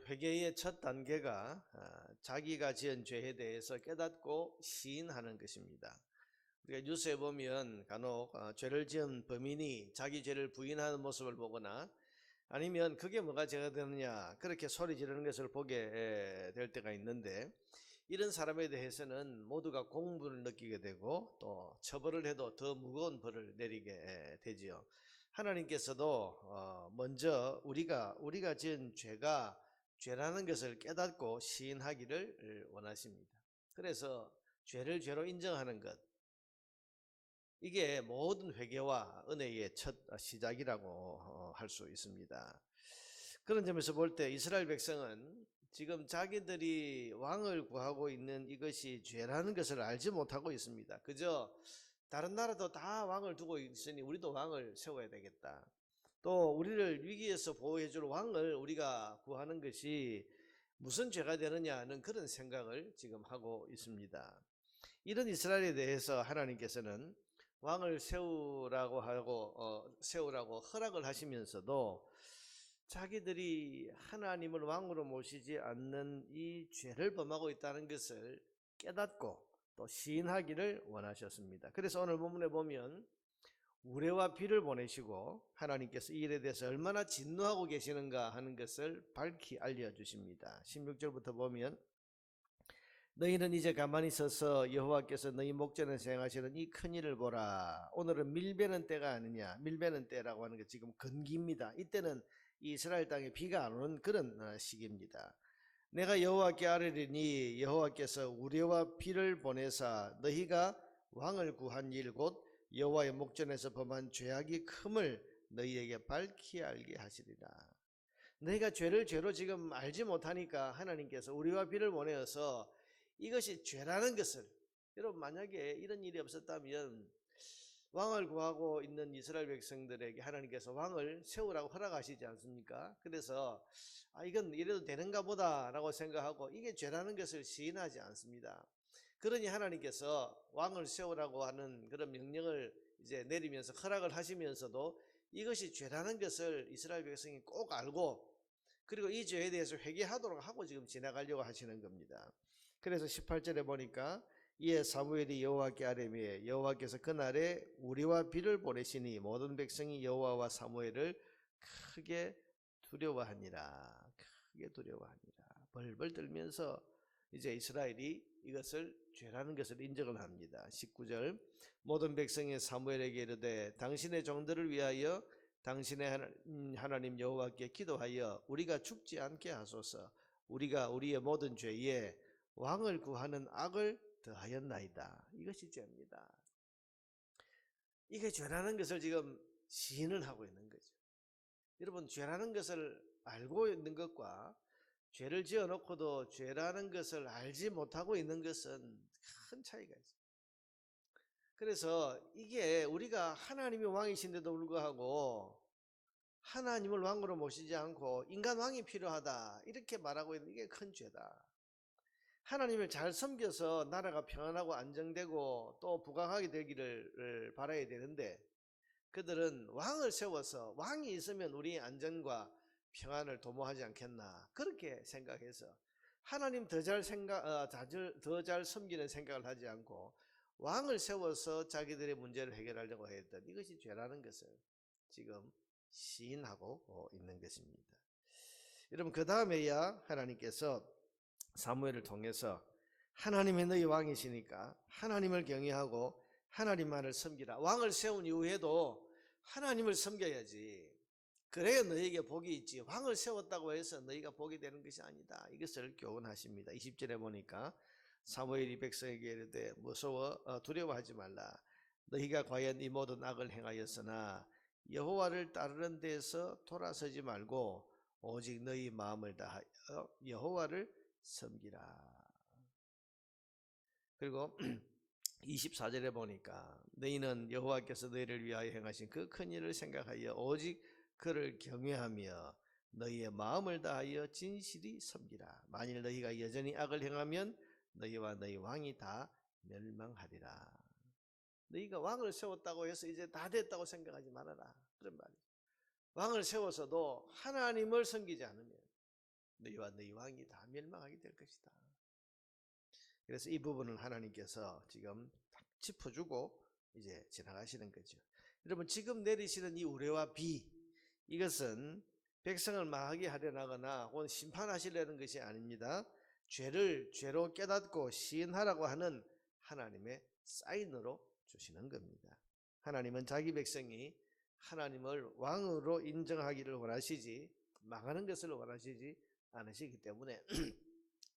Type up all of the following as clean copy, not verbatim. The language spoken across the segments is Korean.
회개의 첫 단계가 자기가 지은 죄에 대해서 깨닫고 시인하는 것입니다. 우리가 뉴스에 보면 간혹 죄를 지은 범인이 자기 죄를 부인하는 모습을 보거나 아니면 그게 뭐가 죄가 되느냐 그렇게 소리 지르는 것을 보게 될 때가 있는데, 이런 사람에 대해서는 모두가 공분을 느끼게 되고 또 처벌을 해도 더 무거운 벌을 내리게 되지요. 하나님께서도 먼저 우리가 지은 죄가 죄라는 것을 깨닫고 시인하기를 원하십니다. 그래서 죄를 죄로 인정하는 것, 이게 모든 회개와 은혜의 첫 시작이라고 할 수 있습니다. 그런 점에서 볼 때 이스라엘 백성은 지금 자기들이 왕을 구하고 있는 이것이 죄라는 것을 알지 못하고 있습니다. 그저 다른 나라도 다 왕을 두고 있으니 우리도 왕을 세워야 되겠다, 또 우리를 위기에서 보호해 줄 왕을 우리가 구하는 것이 무슨 죄가 되느냐는 그런 생각을 지금 하고 있습니다. 이런 이스라엘에 대해서 하나님께서는 왕을 세우라고 허락을 하시면서도 자기들이 하나님을 왕으로 모시지 않는 이 죄를 범하고 있다는 것을 깨닫고 또 시인하기를 원하셨습니다. 그래서 오늘 본문에 보면 우레와 비를 보내시고 하나님께서 이 일에 대해서 얼마나 진노하고 계시는가 하는 것을 밝히 알려주십니다. 16절부터 보면, 너희는 이제 가만히 서서 여호와께서 너희 목전에서 행하시는 이 큰일을 보라. 오늘은 밀베는 때가 아니냐. 밀베는 때라고 하는 게 지금 건기입니다. 이때는 이스라엘 땅에 비가 안 오는 그런 시기입니다. 내가 여호와께 아뢰리니 여호와께서 우레와 비를 보내사 너희가 왕을 구한 일 곧 여호와의 목전에서 범한 죄악이 큼을 너희에게 밝히 알게 하시리라. 너희가 죄를 죄로 지금 알지 못하니까 하나님께서 우리와 비를 보내어서 이것이 죄라는 것을, 여러분 만약에 이런 일이 없었다면 왕을 구하고 있는 이스라엘 백성들에게 하나님께서 왕을 세우라고 허락하시지 않습니까? 그래서 이건 이래도 되는가 보다 라고 생각하고 이게 죄라는 것을 시인하지 않습니다. 그러니 하나님께서 왕을 세우라고 하는 그런 명령을 이제 내리면서 허락을 하시면서도 이것이 죄라는 것을 이스라엘 백성이 꼭 알고, 그리고 이 죄에 대해서 회개하도록 하고 지금 지나가려고 하시는 겁니다. 그래서 18절에 보니까 이에 사무엘이 여호와께 아뢰매 여호와께서 그날에 우리와 비를 보내시니 모든 백성이 여호와와 사무엘을 크게 두려워하니라. 크게 두려워하니라. 벌벌 떨면서 이제 이스라엘이 이것을 죄라는 것을 인정을 합니다. 19절, 모든 백성이 사무엘에게 이르되 당신의 종들을 위하여 당신의 하나님 여호와께 기도하여 우리가 죽지 않게 하소서. 우리가 우리의 모든 죄에 왕을 구하는 악을 더하였나이다. 이것이 죄입니다. 이게 죄라는 것을 지금 시인을 하고 있는 거죠. 여러분, 죄라는 것을 알고 있는 것과 죄를 지어놓고도 죄라는 것을 알지 못하고 있는 것은 큰 차이가 있어요. 그래서 이게 우리가 하나님이 왕이신데도 불구하고 하나님을 왕으로 모시지 않고 인간 왕이 필요하다 이렇게 말하고 있는 이게 큰 죄다. 하나님을 잘 섬겨서 나라가 평안하고 안정되고 또 부강하게 되기를 바라야 되는데, 그들은 왕을 세워서 왕이 있으면 우리의 안전과 평안을 도모하지 않겠나 그렇게 생각해서 하나님 더 잘 섬기는 생각을 하지 않고 왕을 세워서 자기들의 문제를 해결하려고 했던 이것이 죄라는 것을 지금 시인하고 있는 것입니다. 여러분, 그 다음에야 하나님께서 사무엘을 통해서 하나님이 너희 왕이시니까 하나님을 경외하고 하나님만을 섬기라. 왕을 세운 이후에도 하나님을 섬겨야지. 그래야 너희에게 복이 있지. 왕을 세웠다고 해서 너희가 복이 되는 것이 아니다. 이것을 교훈하십니다. 20절에 보니까 사무엘이 백성에게 이르되 무서워 두려워하지 말라. 너희가 과연 이 모든 악을 행하였으나 여호와를 따르는 데서 돌아서지 말고 오직 너희 마음을 다하여 여호와를 섬기라. 그리고 24절에 보니까 너희는 여호와께서 너희를 위하여 행하신 그 큰 일을 생각하여 오직 그를 경외하며 너희의 마음을 다하여 진실이 섬기라. 만일 너희가 여전히 악을 행하면 너희와 너희 왕이 다 멸망하리라. 너희가 왕을 세웠다고 해서 이제 다 됐다고 생각하지 말아라, 그런 말이죠. 왕을 세워서도 하나님을 섬기지 않으면, 너희와 너희 왕이 다 멸망하게 될 것이다. 그래서 이 부분을 하나님께서 지금 딱 짚어주고 이제 지나가시는 거죠. 여러분, 지금 내리시는 이 우레와 비, 이것은 백성을 망하게 하려나거나 혹은 심판하시려는 것이 아닙니다. 죄를 죄로 깨닫고 시인하라고 하는 하나님의 사인으로 주시는 겁니다. 하나님은 자기 백성이 하나님을 왕으로 인정하기를 원하시지 망하는 것을 원하시지 않으시기 때문에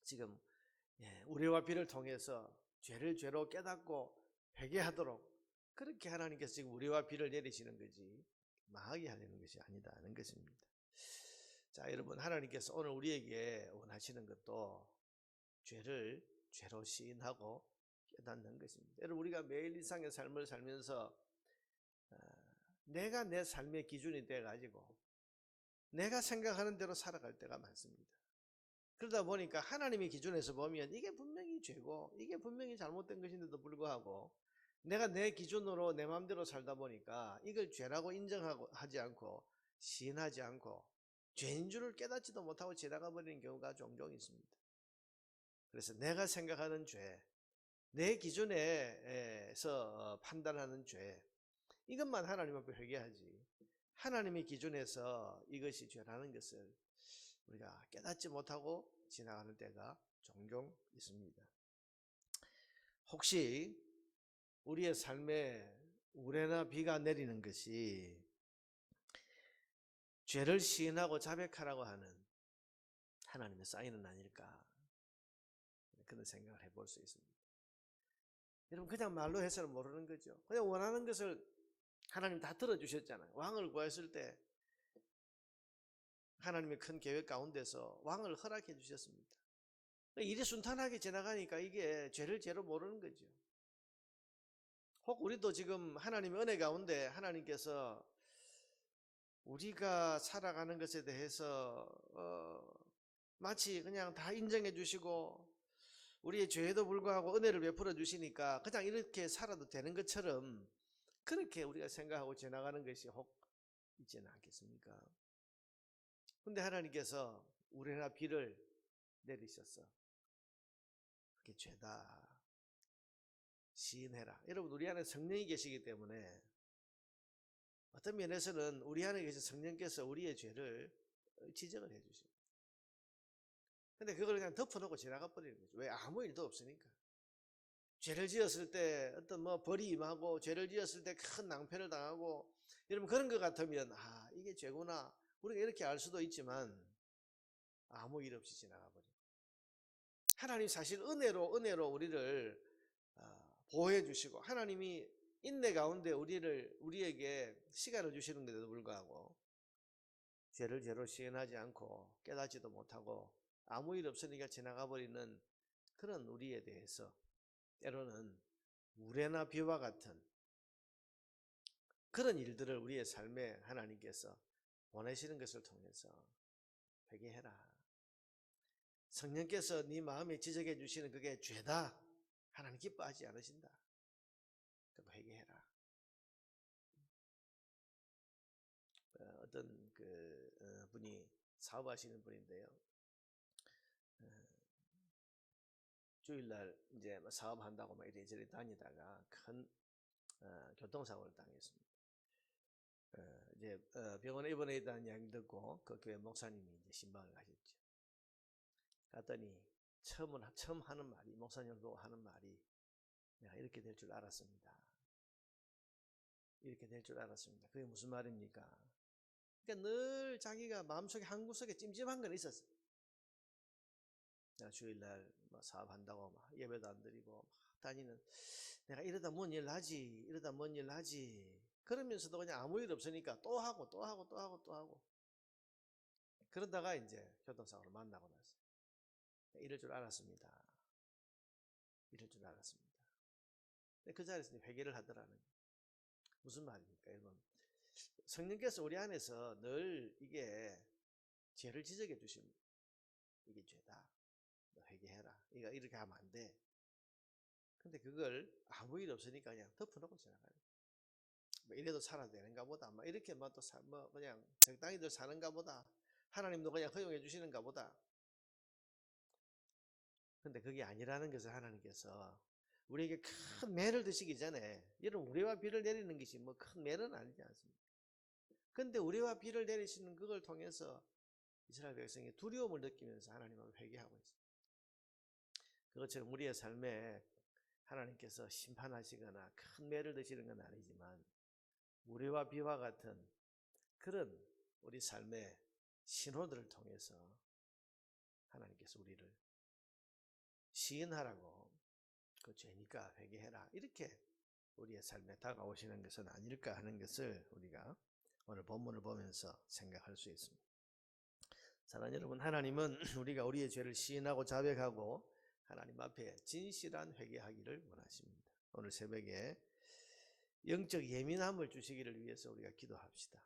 지금 우리와 비를 통해서 죄를 죄로 깨닫고 회개하도록 그렇게 하나님께서 지금 우리와 비를 내리시는 거지 망하게 하려는 것이 아니다는 것입니다. 자, 여러분, 하나님께서 오늘 우리에게 원하시는 것도 죄를 죄로 시인하고 깨닫는 것입니다. 여러분, 우리가 매일 일상의 삶을 살면서 내가 내 삶의 기준이 돼가지고 내가 생각하는 대로 살아갈 때가 많습니다. 그러다 보니까 하나님의 기준에서 보면 이게 분명히 죄고 이게 분명히 잘못된 것인데도 불구하고 내가 내 기준으로 내 마음대로 살다 보니까 이걸 죄라고 인정하지 않고 시인하지 않고 죄인 줄을 깨닫지도 못하고 지나가 버리는 경우가 종종 있습니다. 그래서 내가 생각하는 죄, 내 기준에서 판단하는 죄, 이것만 하나님 앞에 회개하지 하나님의 기준에서 이것이 죄라는 것을 우리가 깨닫지 못하고 지나가는 때가 종종 있습니다. 혹시 우리의 삶에 우레나 비가 내리는 것이 죄를 시인하고 자백하라고 하는 하나님의 사인은 아닐까, 그런 생각을 해볼 수 있습니다. 여러분, 그냥 말로 해서는 모르는 거죠. 그냥 원하는 것을 하나님 다 들어주셨잖아요. 왕을 구했을 때 하나님의 큰 계획 가운데서 왕을 허락해 주셨습니다. 일이 순탄하게 지나가니까 이게 죄를 죄로 모르는 거죠. 혹 우리도 지금 하나님의 은혜 가운데 하나님께서 우리가 살아가는 것에 대해서 마치 그냥 다 인정해 주시고 우리의 죄에도 불구하고 은혜를 베풀어 주시니까 그냥 이렇게 살아도 되는 것처럼 그렇게 우리가 생각하고 지나가는 것이 혹 있지는 않겠습니까? 근데 하나님께서 우레나 비를 내리셔서 그게 죄다 시인해라. 여러분, 우리 안에 성령이 계시기 때문에 어떤 면에서는 우리 안에 계신 성령께서 우리의 죄를 지적을 해주시고, 근데 그걸 그냥 덮어놓고 지나가 버리는 거죠. 왜? 아무 일도 없으니까. 죄를 지었을 때 어떤 벌이 임하고 죄를 지었을 때 큰 낭패를 당하고, 여러분, 그런 것 같으면 이게 죄구나 우리가 이렇게 알 수도 있지만 아무 일 없이 지나가 버리고, 하나님 사실 은혜로 우리를 보호해 주시고 하나님이 인내 가운데 우리에게 시간을 주시는데도 불구하고 죄를 죄로 시인하지 않고 깨닫지도 못하고 아무 일 없으니까 지나가 버리는 그런 우리에 대해서 때로는 우레나 비와 같은 그런 일들을 우리의 삶에 하나님께서 보내시는 것을 통해서 회개해라. 성령께서 네 마음에 지적해 주시는 그게 죄다, 하나님 기뻐하지 않으신다. 그럼 회개해라. 어떤 분이 사업하시는 분인데요. 주일날 이제 사업한다고 막 이리저리 다니다가 큰 교통사고를 당했습니다. 이제 병원에 입원해 있다는 이야기 듣고 그 교회 목사님이 이제 신방을 가셨죠. 갔더니 처음 하는 말이, 목사님을 보고 하는 말이, 내가 이렇게 될 줄 알았습니다. 이렇게 될 줄 알았습니다. 그게 무슨 말입니까? 그러니까 늘 자기가 마음속에 한구석에 찜찜한 건 있었어요. 내가 주일날 사업한다고 막 예배도 안 드리고 막 다니는, 내가 이러다 뭔 일 나지, 이러다 뭔 일 나지, 그러면서도 그냥 아무 일 없으니까 또 하고 그러다가 이제 교통사고를 만나고 나서 이럴 줄 알았습니다. 이럴 줄 알았습니다. 그 자리에서 회개를 하더라는 거예요. 무슨 말입니까, 여러분? 성령께서 우리 안에서 늘 이게 죄를 지적해 주십니다. 이게 죄다, 너 회개해라, 이거 이렇게 하면 안 돼. 근데 그걸 아무 일 없으니까 그냥 덮어놓고 지나가요. 이래도 살아야 되는가 보다, 이렇게 또 그냥 적당히들 사는가 보다, 하나님도 그냥 허용해 주시는가 보다, 근데 그게 아니라는 것을 하나님께서 우리에게 큰 매를 드시기 전에, 여러분 우리와 비를 내리는 것이 뭐 큰 매는 아니지 않습니까? 근데 우리와 비를 내리시는 그걸 통해서 이스라엘 백성이 두려움을 느끼면서 하나님을 회개하고 있습니다. 그것처럼 우리의 삶에 하나님께서 심판하시거나 큰 매를 드시는 건 아니지만 우리와 비와 같은 그런 우리 삶의 신호들을 통해서 하나님께서 우리를 시인하라고, 그 죄니까 회개해라, 이렇게 우리의 삶에 다가오시는 것은 아닐까 하는 것을 우리가 오늘 본문을 보면서 생각할 수 있습니다. 사랑하는 여러분, 하나님은 우리가 우리의 죄를 시인하고 자백하고 하나님 앞에 진실한 회개하기를 원하십니다. 오늘 새벽에 영적 예민함을 주시기를 위해서 우리가 기도합시다.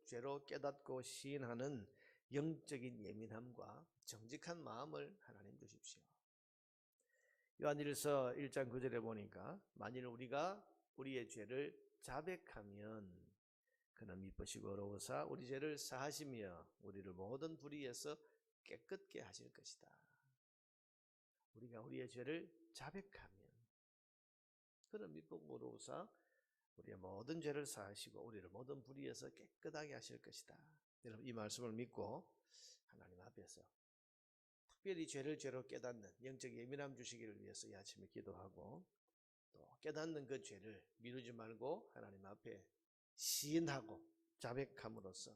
죄로 깨닫고 시인하는 영적인 예민함과 정직한 마음을 하나님 주십시오. 요한일서 1장 9절에 보니까 만일 우리가 우리의 죄를 자백하면 그는 미쁘시고 의로우사 우리 죄를 사하시며 우리를 모든 불의에서 깨끗게 하실 것이다. 우리가 우리의 죄를 자백하면 그는 미쁘고 의로우사 우리의 모든 죄를 사하시고 우리를 모든 불의에서 깨끗하게 하실 것이다. 여러분 이 말씀을 믿고 하나님 앞에서 특별히 죄로 깨닫는 영적 예민함 주시기를 위해서 이 아침에 기도하고, 또 깨닫는 그 죄를 미루지 말고 하나님 앞에 시인하고 자백함으로써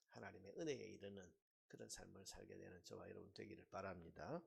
하나님의 은혜에 이르는 그런 삶을 살게 되는 저와 여러분 되기를 바랍니다.